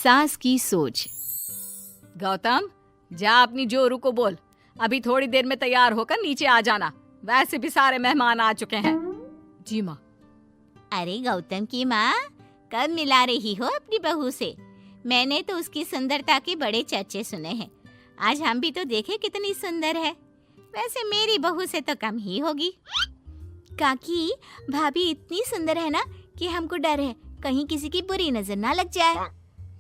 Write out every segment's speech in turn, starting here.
सास की सोच। गौतम, जा अपनी जोरू को बोल, अभी थोड़ी देर में तैयार होकर नीचे आ जाना। वैसे भी सारे मेहमान आ चुके हैं। जी माँ। अरे गौतम की माँ, कब मिला रही हो अपनी बहू से? मैंने तो उसकी सुंदरता के बड़े चर्चे सुने हैं। आज हम भी तो देखे कितनी सुंदर है। वैसे मेरी बहू से तो कम ही होगी। काकी, भाभी इतनी सुंदर है ना कि हमको डर है कहीं किसी की बुरी नजर ना लग जाए।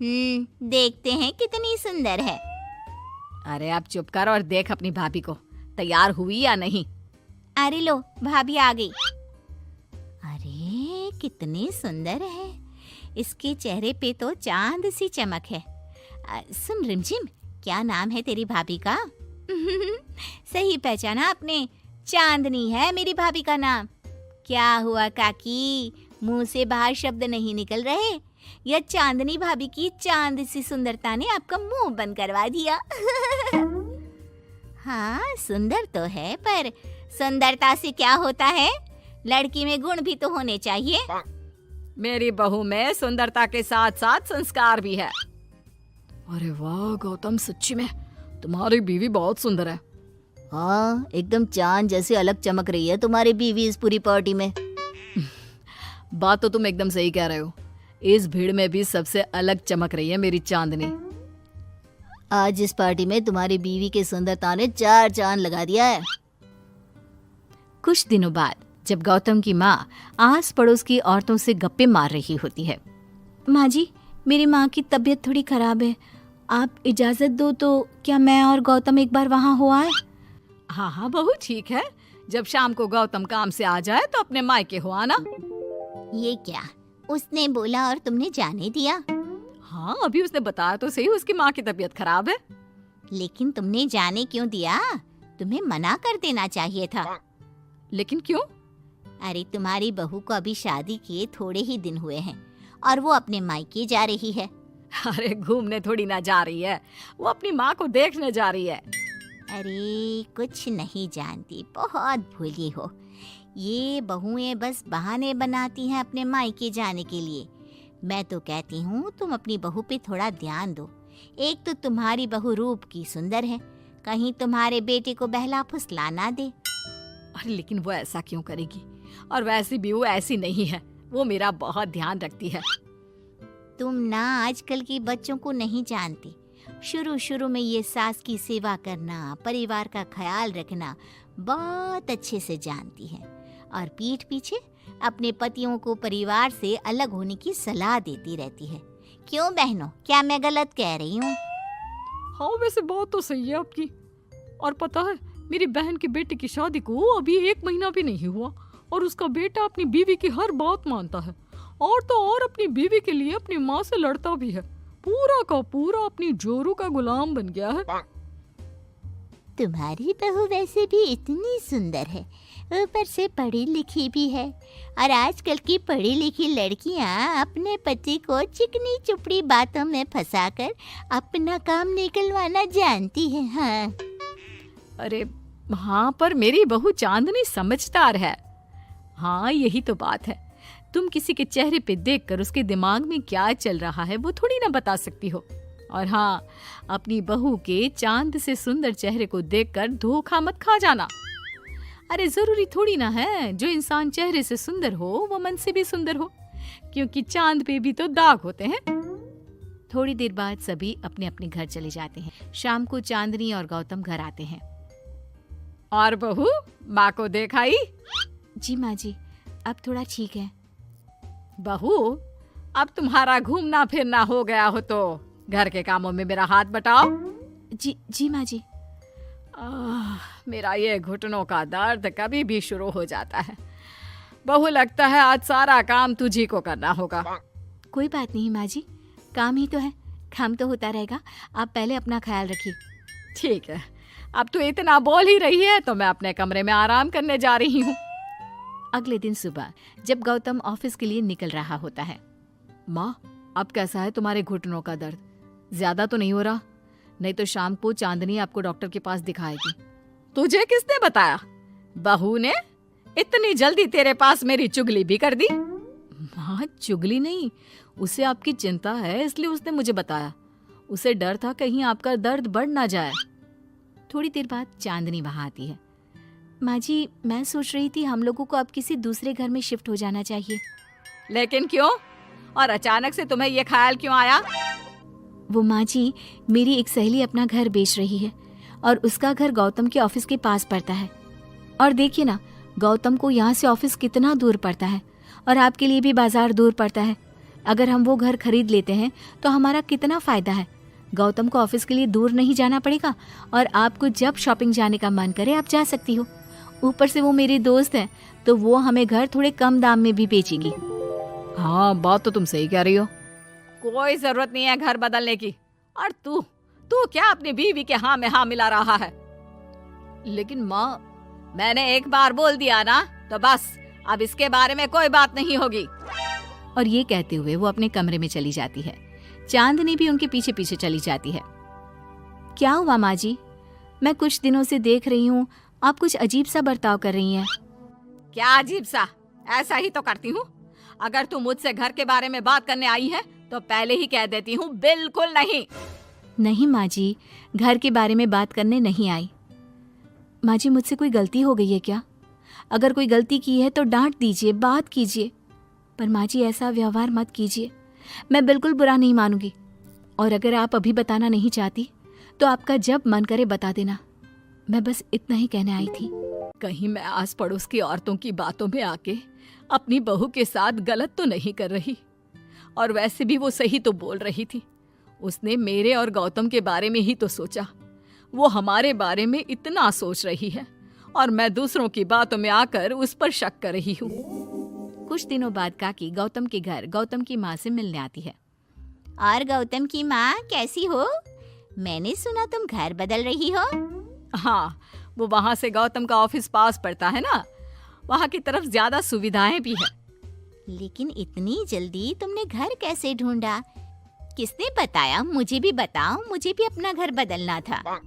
देखते हैं कितनी सुंदर है। अरे आप चुप कर और देख अपनी भाभी को, तैयार हुई या नहीं। अरे लो, भाभी आ गई। अरे कितनी सुंदर है, इसके चेहरे पे तो चांद सी चमक है। सुन रिमझिम, क्या नाम है तेरी भाभी का? सही पहचाना आपने, चांदनी है मेरी भाभी का नाम। क्या हुआ काकी, मुंह से बाहर शब्द नहीं निकल रहे? या चांदनी भाभी की चांद सी सुंदरता ने आपका मुंह बंद करवा दिया? हाँ, सुंदर तो है, पर सुंदरता से क्या होता है? लड़की में गुण भी तो होने चाहिए। मेरी बहू में सुंदरता के साथ साथ संस्कार भी है। अरे वाह गौतम, सच्ची में तुम्हारी बीवी बहुत सुंदर है। हाँ, एकदम चांद जैसे अलग चमक रही है तुम्हारी बीवी इस पूरी पार्टी में। बात तो तुम एकदम सही कह रहे हो। इस भीड़ में भी सबसे अलग चमक रही है मेरी चांदनी। आज इस पार्टी में तुम्हारी बीवी की सुंदरता ने 4 चांद लगा दिया है। कुछ दिनों बाद जब गौतम की माँ आस पड़ोस की औरतों से गप्पे मार रही होती है। माँ जी, मेरी माँ की तबीयत थोड़ी खराब है, आप इजाजत दो तो क्या मैं और गौतम एक बार वहाँ हो आए? हाँ हाँ बहू, ठीक है। जब शाम को गौतम काम से आ जाए तो अपने मायके हो आना। ये क्या, उसने बोला और तुमने जाने दिया? हाँ, अभी उसने बताया तो सही, उसकी माँ की तबीयत खराब है। लेकिन तुमने जाने क्यों दिया? तुम्हें मना कर देना चाहिए था। लेकिन क्यों? अरे तुम्हारी बहू को अभी शादी किए थोड़े ही दिन हुए हैं और वो अपने मायके जा रही है। अरे घूमने थोड़ी ना जा रही है, वो अपनी माँ को देखने जा रही है। अरे कुछ नहीं जानती, बहुत भोली हो। ये बहुएं बस बहाने बनाती हैं अपने मायके जाने के लिए। मैं तो कहती हूँ तुम अपनी बहू पे थोड़ा ध्यान दो। एक तो तुम्हारी बहू रूप की सुंदर है, कहीं तुम्हारे बेटे को बहला फुसला ना दे। अरे लेकिन वो ऐसा क्यों करेगी? और वैसे भी वो ऐसी नहीं है, वो मेरा बहुत ध्यान रखती है। तुम ना आजकल के बच्चों को नहीं जानती। शुरू शुरू में ये सास की सेवा करना, परिवार का ख्याल रखना बहुत अच्छे से जानती है और पीठ पीछे अपने पतियों को परिवार से अलग होने की सलाह देती रहती है। क्यों बहनों, क्या मैं गलत कह रही हूँ? हाँ, वैसे बात तो सही है आपकी। और पता है, मेरी बहन के बेटे की शादी को अभी 1 महीना भी नहीं हुआ और उसका बेटा अपनी बीवी की हर बात मानता है और तो और अपनी बीवी के लिए अपनी माँ से लड़ता भी है। पूरा का पूरा अपनी जोरू का गुलाम बन गया है। तुम्हारी बहू वैसे भी इतनी सुंदर है, ऊपर से पढ़ी लिखी भी है। और आजकल की पढ़ी लिखी लड़कियां अपने पति को चिकनी चुपड़ी बातों में फंसाकर अपना काम निकलवाना जानती है। हाँ। अरे हाँ, पर मेरी बहू चांदनी समझदार है। हाँ, यही तो बात है। तुम किसी के चेहरे पे देखकर उसके दिमाग में क्या चल रहा है वो थोड़ी ना बता सकती हो। और हाँ, अपनी बहू के चांद से सुंदर चेहरे को देखकर धोखा मत खा जाना। अरे जरूरी थोड़ी ना है जो इंसान चेहरे से सुंदर हो वो मन से भी सुंदर हो, क्योंकि चांद पे भी तो दाग होते हैं। थोड़ी देर बाद सभी अपने अपने घर चले जाते हैं। शाम को चांदनी और गौतम घर आते हैं। और बहू, माँ को देखाई? जी माँ जी, अब थोड़ा ठीक है। बहू, अब तुम्हारा घूमना फिरना हो गया हो तो घर के कामों में मेरा हाथ बटाओ। जी माँ जी। मेरा ये घुटनों का दर्द कभी भी शुरू हो जाता है। बहू, लगता है आज सारा काम तुझी को करना होगा। कोई बात नहीं माँ जी, काम ही तो है, काम तो होता रहेगा। आप पहले अपना ख्याल रखिए। ठीक है, अब तो इतना बोल ही रही है तो मैं अपने कमरे में आराम करने जा रही हूँ। अगले दिन सुबह जब गौतम ऑफिस के लिए निकल रहा होता है। माँ, अब कैसा है तुम्हारे घुटनों का दर्द? ज्यादा तो नहीं हो रहा? नहीं तो शाम को चांदनी आपको डॉक्टर के पास दिखाएगी। तुझे किसने बताया? बहू ने इतनी जल्दी तेरे पास मेरी चुगली भी कर दी? माँ, माँ चुगली नहीं, उसे आपकी चिंता है इसलिए उसने मुझे बताया। उसे डर था कहीं आपका दर्द बढ़ ना जाए। थोड़ी देर बाद चांदनी वहां आती है। माँ जी, मैं सोच रही थी हम लोगों को अब किसी दूसरे घर में शिफ्ट हो जाना चाहिए। लेकिन क्यों? और अचानक से तुम्हें ये ख्याल क्यों आया? वो माँ जी, मेरी एक सहेली अपना घर बेच रही है और उसका घर गौतम के ऑफिस के पास पड़ता है। और देखिए ना, गौतम को यहाँ से ऑफिस कितना दूर पड़ता है और आपके लिए भी बाजार दूर पड़ता है। अगर हम वो घर खरीद लेते हैं तो हमारा कितना फायदा है। गौतम को ऑफिस के लिए दूर नहीं जाना पड़ेगा और आपको जब शॉपिंग जाने का मन करे आप जा सकती हो। ऊपर से वो मेरी दोस्त है तो वो हमें घर थोड़े कम दाम में भी बेचेगी। हाँ, बात तो तुम सही कह रही हो। कोई जरूरत नहीं है घर बदलने की। और तू क्या अपनी बीवी के हाँ में हाँ मिला रहा है? लेकिन माँ, मैंने एक बार बोल दिया ना, तो बस अब इसके बारे में कोई बात नहीं होगी। और ये कहते हुए वो अपने कमरे में चली जाती है। चांदनी भी उनके पीछे पीछे चली जाती है। क्या हुआ माँ जी? मैं कुछ दिनों से देख रही हूँ आप कुछ अजीब सा बर्ताव कर रही हैं। क्या अजीब सा? ऐसा ही तो करती हूँ। अगर तू मुझसे घर के बारे में बात करने आई है तो पहले ही कह देती हूँ, बिल्कुल नहीं। नहीं माँ जी, घर के बारे में बात करने नहीं आई। माँ जी, मुझसे कोई गलती हो गई है क्या? अगर कोई गलती की है तो डांट दीजिए, बात कीजिए। पर माँ जी, ऐसा व्यवहार मत कीजिए। मैं बिल्कुल बुरा नहीं मानूंगी। और अगर आप अभी बताना नहीं चाहती तो आपका जब मन करे बता देना। मैं बस इतना ही कहने आई थी। कहीं मैं आस पड़ोस की औरतों की बातों में आके अपनी बहू के साथ गलत तो नहीं कर रही? और वैसे भी वो सही तो बोल रही थी। उसने मेरे और गौतम के बारे में ही तो सोचा। वो हमारे बारे में इतना सोच रही है और मैं दूसरों की बातों में आकर उस पर शक कर रही हूँ। कुछ दिनों बाद काकी गौतम के घर गौतम की माँ से मिलने आती है। और गौतम की माँ, कैसी हो? मैंने सुना तुम घर बदल रही हो। हाँ, वो वहाँ से गौतम का ऑफिस पास पड़ता है ना, वहाँ की तरफ ज्यादा सुविधाएं भी है। लेकिन इतनी जल्दी तुमने घर कैसे ढूंढा? किसने बताया? मुझे भी बताओ, मुझे भी अपना घर बदलना था।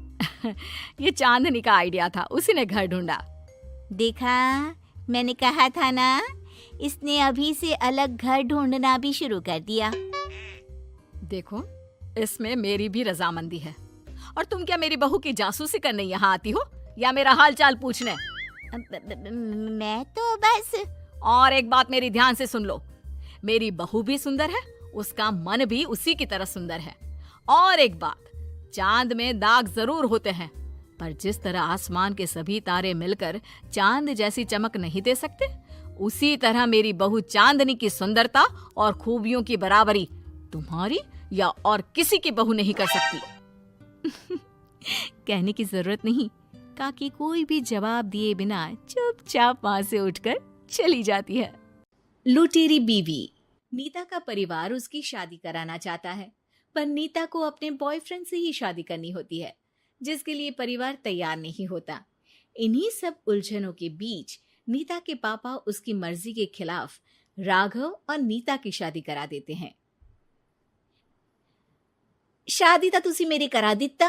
ये चांदनी का आइडिया था, उसी ने घर ढूंढा। देखा, मैंने कहा था ना, इसने अभी से अलग घर ढूंढना भी शुरू कर दिया। देखो, इसमें मेरी भी रजामंदी है। और तुम क्या मेरी बहू की जासूसी करने यहाँ आती हो या मेरा हाल चाल पूछने? मैं तो बस। और एक बात मेरी ध्यान से सुन लो, मेरी बहू भी सुंदर है, उसका मन भी उसी की तरह सुंदर है। और एक बात, चांद में दाग जरूर होते हैं, पर जिस तरह आसमान के सभी तारे मिलकर चांद जैसी चमक नहीं दे सकते, उसी तरह मेरी बहू चांदनी की सुंदरता और खूबियों की बराबरी तुम्हारी या और किसी की बहू नहीं कर सकती। कहने की जरूरत नहीं। काकी कोई भी जवाब दिए बिना चुपचाप वहां से उठकर चली जाती है। लुटेरी बीवी। नीता का परिवार उसकी शादी कराना चाहता है, पर नीता को अपने बॉयफ्रेंड से ही शादी करनी होती है, जिसके लिए परिवार तैयार नहीं होता। इन्हीं सब उलझनों के बीच नीता के पापा उसकी मर्जी के खिलाफ राघव और नीता की शादी करा देते हैं। शादी ਤਾਂ ਤੁਸੀਂ ਮੇਰੀ ਕਰਾ ਦਿੱਤਾ,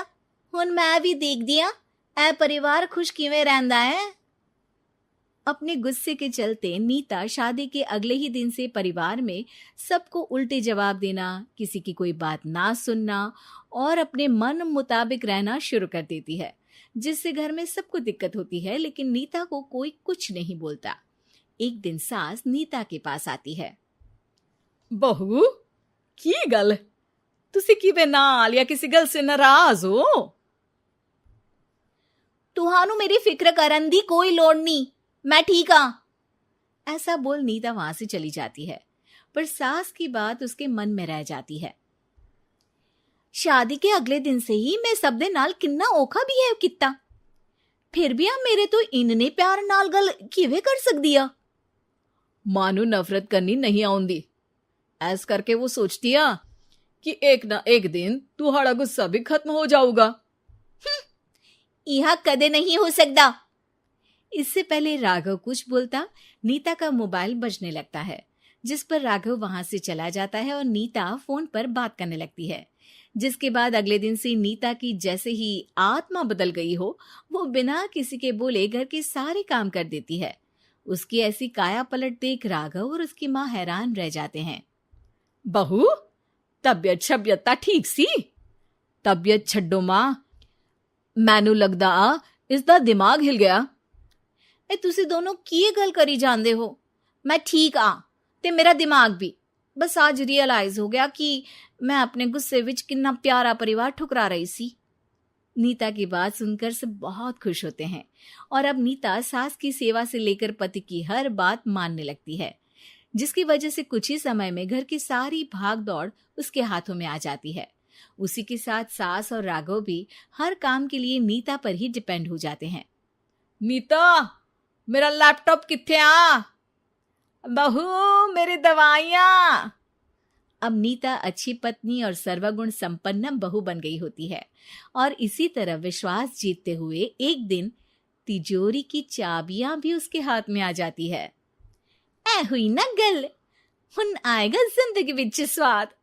ਹੁਣ मैं भी देख दिया ए परिवार खुश किवें रहंदा है। अपने गुस्से के चलते नीता शादी के अगले ही दिन से परिवार में सबको उल्टे जवाब देना, किसी की कोई बात ना सुनना और अपने मन मुताबिक रहना शुरू कर देती है, जिससे घर में सबको दिक्कत होती है। लेकिन नीता को कोई कुछ नहीं बोलता। एक दिन सास नीता के पास आती है। बहू, की गल? तुसी किवें नाल या किसी गल से नाराज हो? तुहानू मेरी फिक्र करन दी कोई लोड़ नहीं, मैं ठीक हाँ। ऐसा बोल नीता वहां से चली जाती है, पर सास की बात उसके मन में रह जाती है। शादी के अगले दिन से ही मैं सब दे नाल किन्ना औखा बिहेव किता, फिर भी आ मेरे तो इन्ने प्यार नाल गल किवें कर सकदी आ। मानू नफरत करनी नहीं आउंदी, ऐस करके वो सोचती आ कि एक ना एक दिन तुम्हारा गुस्सा भी खत्म हो जाऊगा। यह कदे नहीं हो सकता। इससे पहले राघव कुछ बोलता, नीता का मोबाइल बजने लगता है, जिस पर राघव वहां से चला जाता है और नीता फोन पर बात करने लगती है। जिसके बाद अगले दिन से नीता की जैसे ही आत्मा बदल गई हो, वो बिना किसी के बोले घर के सारे काम कर देती है। उसकी ऐसी काया पलट देख राघव और उसकी माँ हैरान रह जाते हैं। बहू, तबीयत शबियत ठीक सी? तबीयत छड्डो मां, मैनू लगदा इसदा दिमाग हिल गया। तुसी दोनों की गल करी जांदे हो? मैं ठीक आ ते मेरा दिमाग भी। बस आज रियलाइज हो गया कि मैं अपने गुस्से विच कितना प्यारा परिवार ठुकरा रही सी। नीता की बात सुनकर सब बहुत खुश होते हैं और अब नीता सास की सेवा से लेकर पति की हर बात मानने लगती है, जिसकी वजह से कुछ ही समय में घर की सारी भाग दौड़ उसके हाथों में आ जाती है। उसी के साथ सास और राघव भी हर काम के लिए नीता पर ही डिपेंड हो जाते हैं। नीता, मेरा लैपटॉप किथे आ? बहू, मेरी दवाइयां। अब नीता अच्छी पत्नी और सर्वगुण संपन्न बहू बन गई होती है और इसी तरह विश्वास जीतते हुए एक दिन तिजोरी की चाबियां भी उसके हाथ में आ जाती है। ऐ हुई ना गल, हुन आएगा जिंदगी विच स्वाद।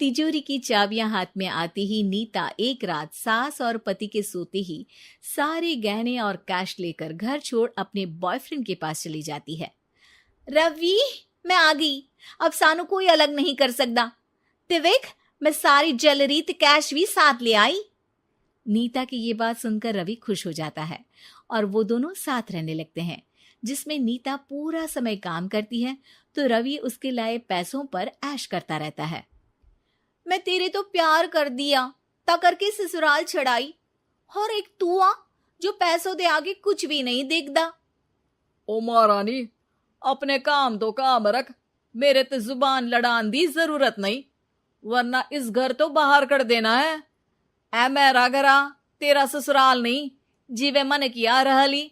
तिजोरी की चाबियां हाथ में आती ही नीता एक रात सास और पति के सोते ही सारे गहने और कैश लेकर घर छोड़ अपने बॉयफ्रेंड के पास चली जाती है। रवि, मैं आ गई, अब सानू कोई अलग नहीं कर सकता। ते वेख, मैं सारी ज्वेलरी ते कैश भी साथ ले आई। नीता की ये बात सुनकर रवि खुश हो जाता है और वो दोनों साथ रहने लगते हैं, जिसमें नीता पूरा समय काम करती है तो रवि उसके लाए पैसों पर ऐश करता रहता है। मैं तेरे तो प्यार कर दिया, ता करके ससुराल छड़ाई, और एक तू आ जो पैसों दे आगे कुछ भी नहीं देखदा। ओ महारानी, अपने काम तो काम रख, मेरे ते जुबान लड़ान दी जरूरत नहीं, वरना इस घर तो बाहर कर देना है। ऐ मेरा घरा, तेरा ससुराल नहीं, जीवे मन किया रहली,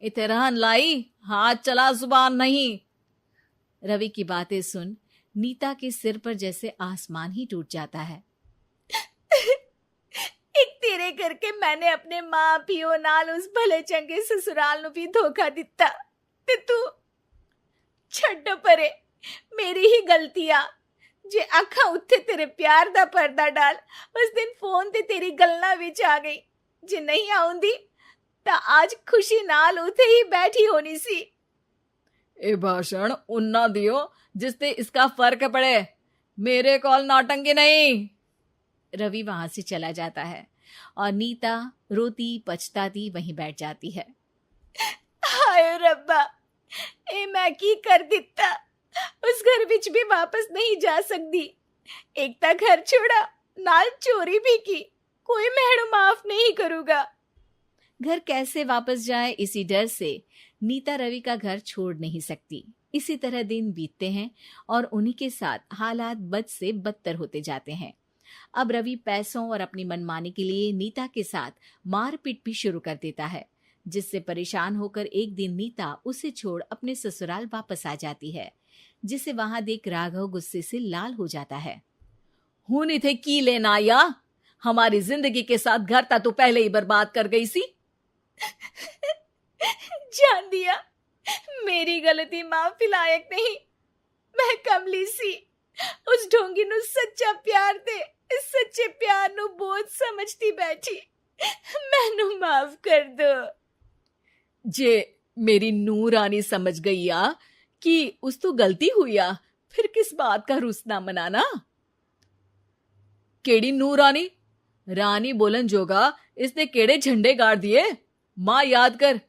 इथे रहन लाई, हाथ चला जुबान नहीं। रवि की बातें सुन नीता के सिर पर जैसे आसमान ही टूट जाता है। एक तेरे करके मैंने अपने मां पियो नाल उस भले चंगे ससुराल नु भी धोखा दिता, ते तू छड्ड परे, मेरी ही गलतियां। जे अखा उत्थे तेरे प्यार दा पर्दा डाल, उस दिन फोन ते तेरी गल्ला विच आ गई। जे नहीं आउंदी ता आज खुशी नाल उथे ही बैठी होनी सी। ए भाषण उन्ना दियो जिससे इसका फर्क पड़े, मेरे कॉल नौटंकी नहीं। रवि वहां से चला जाता है और नीता रोती पछताती वहीं बैठ जाती है। हाय रब्बा, ए मैं की कर दिता, उस घर विच भी वापस नहीं जा सकती। एक ता घर छोड़ा, नाल चोरी भी की, कोई मेहणु माफ नहीं करूंगा। घर कैसे वापस जाए इसी डर से नीता रवि का घर छोड़ नहीं सकती। इसी तरह दिन बीतते हैं और उन्हीं के साथ हालात बद से बदतर होते जाते हैं। अब रवि पैसों और अपनी मनमानी के लिए नीता के साथ मारपीट भी शुरू कर देता है, जिससे परेशान होकर एक दिन नीता उसे छोड़ अपने ससुराल वापस आ जाती है, जिसे वहां देख राघव गुस्से से लाल हो जाता है। हुन इथे की लेना या? हमारी जिंदगी के साथ घर ता तू पहले ही बर्बाद कर गई सी। जान दिया, मेरी गलती माफी लायक नहीं। मैं कमली सी उस ढोंगी नु सच्चा प्यार दे, इस सच्चे प्यार नु बोझ समझती बैठी। मैनू माफ कर दो। जे मेरी नूरानी समझ गई आ कि उस तो गलती हुई आ, फिर किस बात का रुसना मनाना। केड़ी नूरानी? रानी बोलन जोगा इसने केड़े झंडे गाड़ दिए, मां याद कर।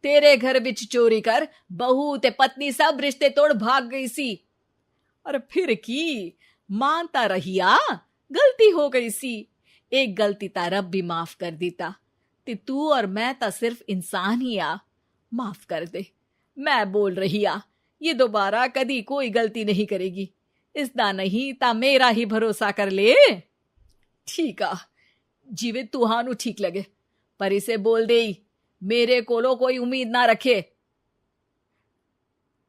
तेरे घर विच चोरी कर बहू ते पत्नी सब रिश्ते तोड़ भाग गई सी। और फिर की मानता रहिया, गलती हो गई सी। एक गलती ता रब भी माफ कर देता, ते तू और मैं ता सिर्फ इंसान ही आ। माफ कर दे, मैं बोल रही आ, ये दोबारा कदी कोई गलती नहीं करेगी। इसदा नहीं ता मेरा ही भरोसा कर ले। ठीक आ, जिवे तुहानू ठीक लगे, पर इसे बोल दे मेरे कोलो कोई उम्मीद ना रखे।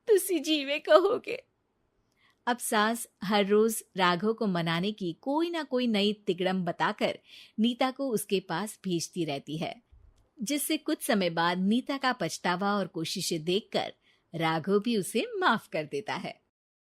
तुसी जीवे कहोगे। अब सास हर रोज राघव को मनाने की कोई ना कोई नई तिगड़म बताकर नीता को उसके पास भेजती रहती है, जिससे कुछ समय बाद नीता का पछतावा और कोशिशें देखकर राघव भी उसे माफ कर देता है।